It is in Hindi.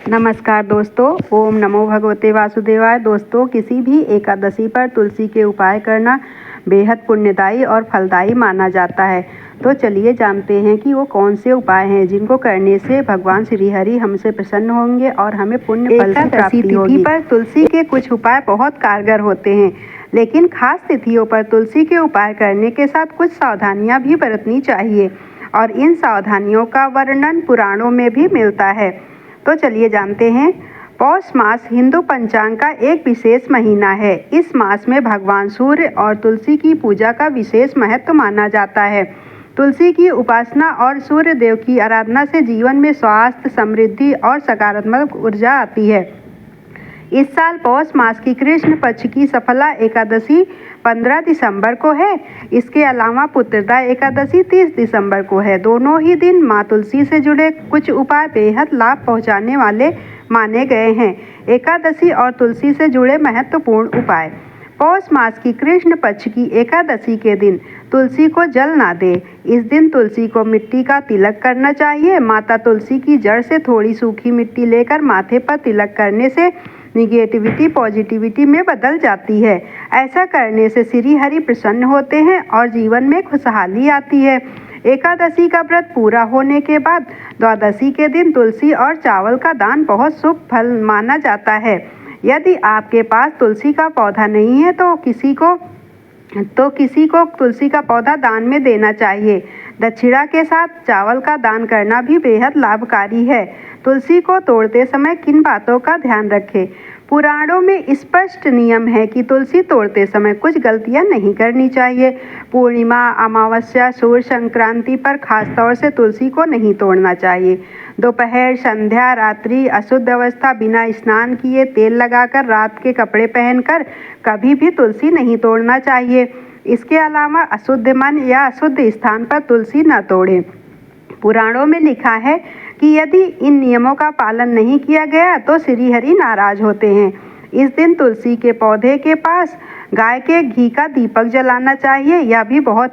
नमस्कार दोस्तों, ओम नमो भगवते वासुदेवाय। दोस्तों, किसी भी एकादशी पर तुलसी के उपाय करना बेहद पुण्यदायी और फलदायी माना जाता है। तो चलिए जानते हैं कि वो कौन से उपाय हैं जिनको करने से भगवान श्री हरि हमसे प्रसन्न होंगे और हमें पुण्य फल की प्राप्ति होगी। पर तुलसी के कुछ उपाय बहुत कारगर होते हैं, लेकिन खास तिथियों पर तुलसी के उपाय करने के साथ कुछ सावधानियाँ भी बरतनी चाहिए और इन सावधानियों का वर्णन पुराणों में भी मिलता है। तो चलिए जानते हैं। पौष मास हिंदू पंचांग का एक विशेष महीना है। इस मास में भगवान सूर्य और तुलसी की पूजा का विशेष महत्व माना जाता है। तुलसी की उपासना और सूर्य देव की आराधना से जीवन में स्वास्थ्य, समृद्धि और सकारात्मक ऊर्जा आती है। इस साल पौष मास की कृष्ण पक्ष की सफला एकादशी 15 दिसंबर को है। इसके अलावा पुत्रदा एकादशी 30 दिसंबर को है। दोनों ही दिन माँ तुलसी से जुड़े कुछ उपाय बेहद लाभ पहुँचाने वाले माने गए हैं। एकादशी और तुलसी से जुड़े महत्वपूर्ण उपाय। पौष मास की कृष्ण पक्ष की एकादशी के दिन तुलसी को जल ना दे। इस दिन तुलसी को मिट्टी का तिलक करना चाहिए। माता तुलसी की जड़ से थोड़ी सूखी मिट्टी लेकर माथे पर तिलक करने से निगेटिविटी पॉजिटिविटी में बदल जाती है। ऐसा करने से श्री हरि प्रसन्न होते हैं और जीवन में खुशहाली आती है। एकादशी का व्रत पूरा होने के बाद द्वादशी के दिन तुलसी और चावल का दान बहुत शुभ फल माना जाता है। यदि आपके पास तुलसी का पौधा नहीं है तो किसी को तुलसी का पौधा दान में देना चाहिए। दक्षिणा के साथ चावल का दान करना भी बेहद लाभकारी है। तुलसी को तोड़ते समय किन बातों का ध्यान रखें? पुराणों में स्पष्ट नियम है कि तुलसी तोड़ते समय कुछ गलतियां नहीं करनी चाहिए। पूर्णिमा, अमावस्या, सूर्य संक्रांति पर खासतौर से तुलसी को नहीं तोड़ना चाहिए। दोपहर, संध्या, रात्रि, अशुद्ध अवस्था, बिना स्नान किए, तेल लगाकर, रात के कपड़े पहनकर कभी भी तुलसी नहीं तोड़ना चाहिए। इसके अलावा अशुद्ध मन या अशुद्ध स्थान पर तुलसी न तोड़ें। पुराणों में लिखा है कि यदि इन नियमों का पालन नहीं किया गया तो श्री हरि नाराज होते हैं। इस दिन तुलसी के पौधे के पास गाय के घी का दीपक जलाना चाहिए। यह भी बहुत